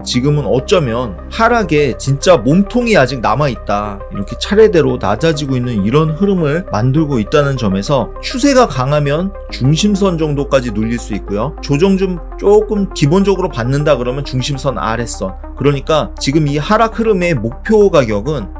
지금은 어쩌면 하락에 진짜 몸통이 아직 남아있다, 이렇게 차례대로 낮아지고 있는 이런 흐름을 만들고 있다는 점에서 추세가 강하면 중심선 정도까지 눌릴 수 있고요. 조정 좀 조금 기본적으로 받는다 그러면 중심선 아랫선, 그러니까 지금 이 하락 흐름의 목표 가격은,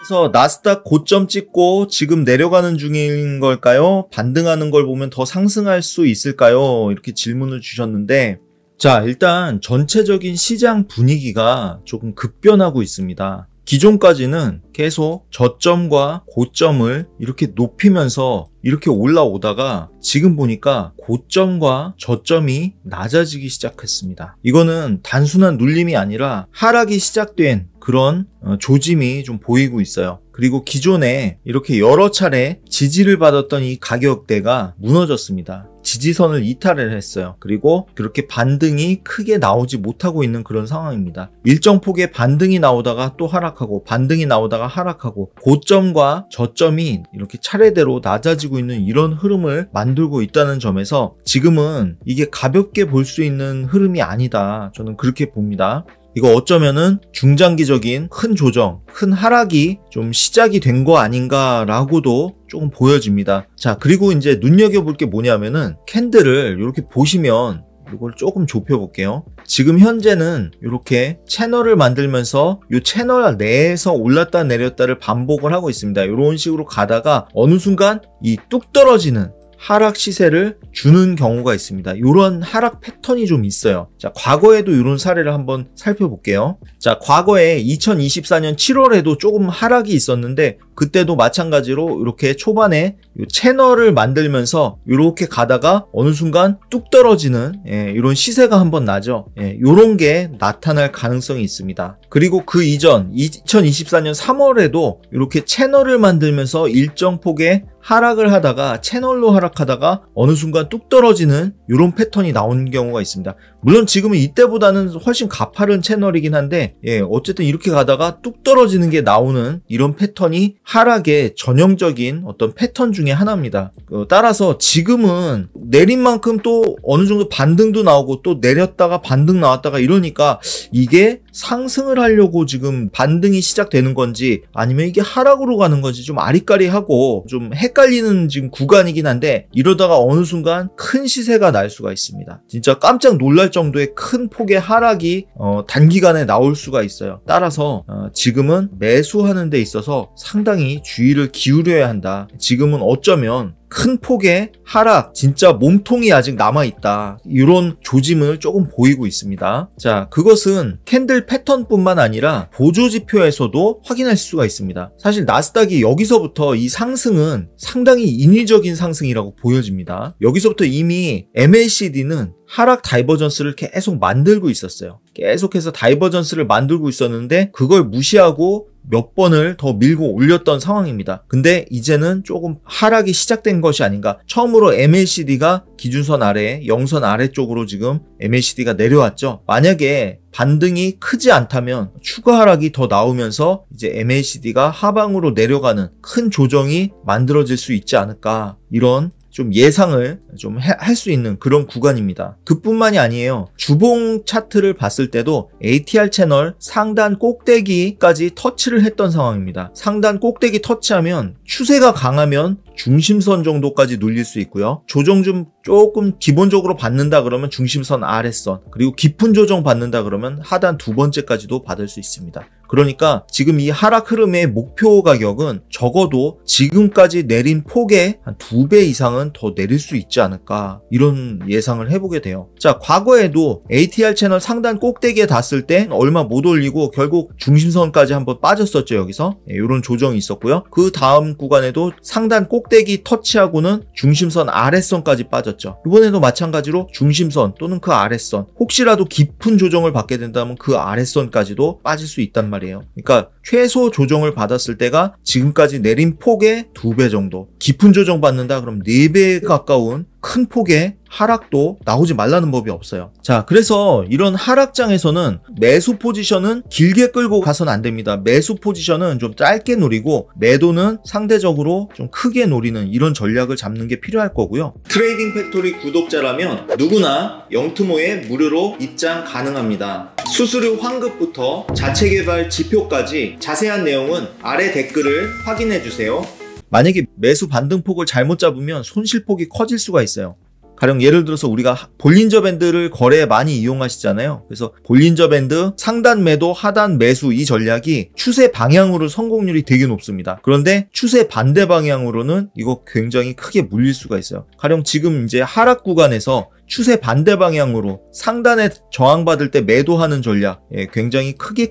그래서 나스닥 고점 찍고 지금 내려가는 중인 걸까요? 반등하는 걸 보면 더 상승할 수 있을까요? 이렇게 질문을 주셨는데, 자, 일단 전체적인 시장 분위기가 조금 급변하고 있습니다. 기존까지는 계속 저점과 고점을 이렇게 높이면서 이렇게 올라오다가 지금 보니까 고점과 저점이 낮아지기 시작했습니다. 이거는 단순한 눌림이 아니라 하락이 시작된 그런 조짐이 좀 보이고 있어요. 그리고 기존에 이렇게 여러 차례 지지를 받았던 이 가격대가 무너졌습니다. 지지선을 이탈을 했어요. 그리고 그렇게 반등이 크게 나오지 못하고 있는 그런 상황입니다. 일정 폭의 반등이 나오다가 또 하락하고, 반등이 나오다가 하락하고, 고점과 저점이 이렇게 차례대로 낮아지고 있는 이런 흐름을 만들고 있다는 점에서 지금은 이게 가볍게 볼 수 있는 흐름이 아니다, 저는 그렇게 봅니다. 이거 어쩌면은 중장기적인 큰 조정, 큰 하락이 좀 시작이 된 거 아닌가라고도 조금 보여집니다. 자, 그리고 이제 눈여겨볼 게 뭐냐면은 캔들을 이렇게 보시면, 이걸 조금 좁혀볼게요. 지금 현재는 이렇게 채널을 만들면서 이 채널 내에서 올랐다 내렸다를 반복을 하고 있습니다. 이런 식으로 가다가 어느 순간 이 뚝 떨어지는 하락 시세를 주는 경우가 있습니다. 이런 하락 패턴이 좀 있어요. 자, 과거에도 이런 사례를 한번 살펴볼게요. 자, 과거에 2024년 7월에도 조금 하락이 있었는데, 그때도 마찬가지로 이렇게 초반에 이 채널을 만들면서 이렇게 가다가 어느 순간 뚝 떨어지는 이런 시세가 한번 나죠. 이런 게 나타날 가능성이 있습니다. 그리고 그 이전 2024년 3월에도 이렇게 채널을 만들면서 일정 폭의 하락을 하다가 채널로 하락하다가 어느 순간 뚝 떨어지는 이런 패턴이 나오는 경우가 있습니다. 물론 지금은 이때보다는 훨씬 가파른 채널이긴 한데, 어쨌든 이렇게 가다가 뚝 떨어지는 게 나오는 이런 패턴이 하락의 전형적인 어떤 패턴 중에 하나입니다. 따라서 지금은 내린 만큼 또 어느 정도 반등도 나오고, 또 내렸다가 반등 나왔다가 이러니까 이게 상승을 하려고 지금 반등이 시작되는 건지 아니면 이게 하락으로 가는 건지 좀 아리까리하고 좀 헷갈리는 지금 구간이긴 한데, 이러다가 어느 순간 큰 시세가 날 수가 있습니다. 진짜 깜짝 놀랄 정도의 큰 폭의 하락이 단기간에 나올 수가 있어요. 따라서 지금은 매수하는 데 있어서 상당히 주의를 기울여야 한다. 지금은 어쩌면 큰 폭의 하락, 진짜 몸통이 아직 남아있다, 이런 조짐을 조금 보이고 있습니다. 자, 그것은 캔들 패턴뿐만 아니라 보조지표에서도 확인할 수가 있습니다. 사실 나스닥이 여기서부터 이 상승은 상당히 인위적인 상승이라고 보여집니다. 여기서부터 이미 MACD는 하락 다이버전스를 계속 만들고 있었어요. 계속해서 다이버전스를 만들고 있었는데 그걸 무시하고 몇 번을 더 밀고 올렸던 상황입니다. 근데 이제는 조금 하락이 시작된 것이 아닌가. 처음으로 MACD가 기준선 아래, 영선 아래쪽으로 지금 MACD가 내려왔죠. 만약에 반등이 크지 않다면 추가 하락이 더 나오면서 이제 MACD가 하방으로 내려가는 큰 조정이 만들어질 수 있지 않을까, 이런 좀 예상을 좀 할 수 있는 그런 구간입니다. 그뿐만이 아니에요. 주봉 차트를 봤을 때도 ATR 채널 상단 꼭대기까지 터치를 했던 상황입니다. 상단 꼭대기 터치하면 추세가 강하면 중심선 정도까지 눌릴 수 있고요. 조정 좀 조금 기본적으로 받는다 그러면 중심선 아랫선, 그리고 깊은 조정 받는다 그러면 하단 두 번째까지도 받을 수 있습니다. 그러니까 지금 이 하락 흐름의 목표 가격은 적어도 지금까지 내린 폭의 한 2배 이상은 더 내릴 수 있지 않을까, 이런 예상을 해보게 돼요. 자, 과거에도 ATR 채널 상단 꼭대기에 닿았을 때 얼마 못 올리고 결국 중심선까지 한번 빠졌었죠. 여기서 이런 조정이 있었고요. 그 다음 구간에도 상단 꼭대기 터치하고는 중심선 아랫선까지 빠졌죠. 이번에도 마찬가지로 중심선 또는 그 아랫선, 혹시라도 깊은 조정을 받게 된다면 그 아랫선까지도 빠질 수 있단 말이에요. 그러니까 최소 조정을 받았을 때가 지금까지 내린 폭의 2배 정도, 깊은 조정 받는다 그럼 4배 가까운 큰 폭의 하락도 나오지 말라는 법이 없어요. 자, 그래서 이런 하락장에서는 매수 포지션은 길게 끌고 가서는 안 됩니다. 매수 포지션은 좀 짧게 노리고 매도는 상대적으로 좀 크게 노리는 이런 전략을 잡는 게 필요할 거고요. 트레이딩 팩토리 구독자라면 누구나 영투모에 무료로 입장 가능합니다. 수수료 환급부터 자체 개발 지표까지 자세한 내용은 아래 댓글을 확인해 주세요. 만약에 매수 반등폭을 잘못 잡으면 손실폭이 커질 수가 있어요. 가령 예를 들어서 우리가 볼린저 밴드를 거래에 많이 이용하시잖아요. 그래서 볼린저 밴드 상단 매도 하단 매수 이 전략이 추세 방향으로 성공률이 되게 높습니다. 그런데 추세 반대 방향으로는 이거 굉장히 크게 물릴 수가 있어요. 가령 지금 이제 하락 구간에서 추세 반대 방향으로 상단에 저항받을 때 매도하는 전략, 굉장히 크게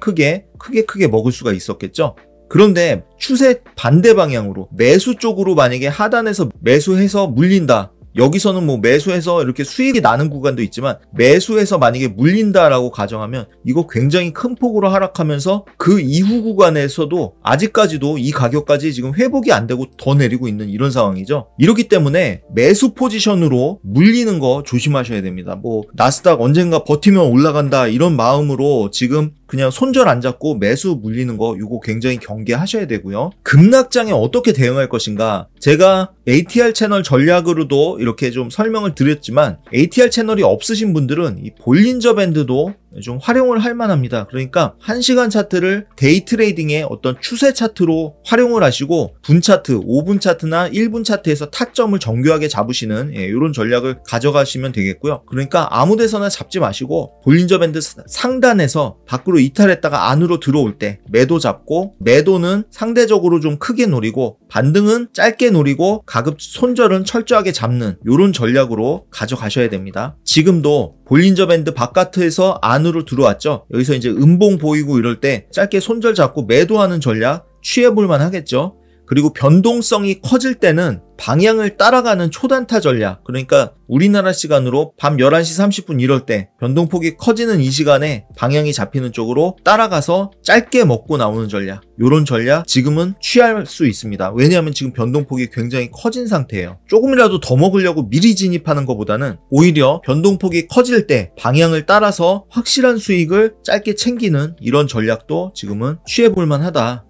먹을 수가 있었겠죠. 그런데 추세 반대 방향으로 매수 쪽으로 만약에 하단에서 매수해서 물린다. 여기서는 뭐 매수해서 이렇게 수익이 나는 구간도 있지만 매수해서 만약에 물린다라고 가정하면 이거 굉장히 큰 폭으로 하락하면서 그 이후 구간에서도 아직까지도 이 가격까지 지금 회복이 안 되고 더 내리고 있는 이런 상황이죠. 이렇기 때문에 매수 포지션으로 물리는 거 조심하셔야 됩니다. 뭐 나스닥 언젠가 버티면 올라간다 이런 마음으로 지금 그냥 손절 안 잡고 매수 물리는 거 이거 굉장히 경계하셔야 되고요. 급락장에 어떻게 대응할 것인가? 제가 ATR 채널 전략으로도 이렇게 좀 설명을 드렸지만 ATR 채널이 없으신 분들은 이 볼린저 밴드도 좀 활용을 할 만합니다. 그러니까 1시간 차트를 데이 트레이딩의 어떤 추세 차트로 활용을 하시고 분 차트, 5분 차트나 1분 차트에서 타점을 정교하게 잡으시는 이런 전략을 가져가시면 되겠고요. 그러니까 아무 데서나 잡지 마시고 볼린저 밴드 상단에서 밖으로 이탈했다가 안으로 들어올 때 매도 잡고 매도는 상대적으로 좀 크게 노리고 반등은 짧게 노리고 가급 손절은 철저하게 잡는 이런 전략으로 가져가셔야 됩니다. 지금도 볼린저 밴드 바깥에서 안으로 들어왔죠. 여기서 이제 음봉 보이고 이럴 때 짧게 손절 잡고 매도하는 전략 취해볼만 하겠죠. 그리고 변동성이 커질 때는 방향을 따라가는 초단타 전략, 그러니까 우리나라 시간으로 밤 11시 30분 이럴 때 변동폭이 커지는 이 시간에 방향이 잡히는 쪽으로 따라가서 짧게 먹고 나오는 전략, 이런 전략 지금은 취할 수 있습니다. 왜냐하면 지금 변동폭이 굉장히 커진 상태예요. 조금이라도 더 먹으려고 미리 진입하는 것보다는 오히려 변동폭이 커질 때 방향을 따라서 확실한 수익을 짧게 챙기는 이런 전략도 지금은 취해볼 만하다.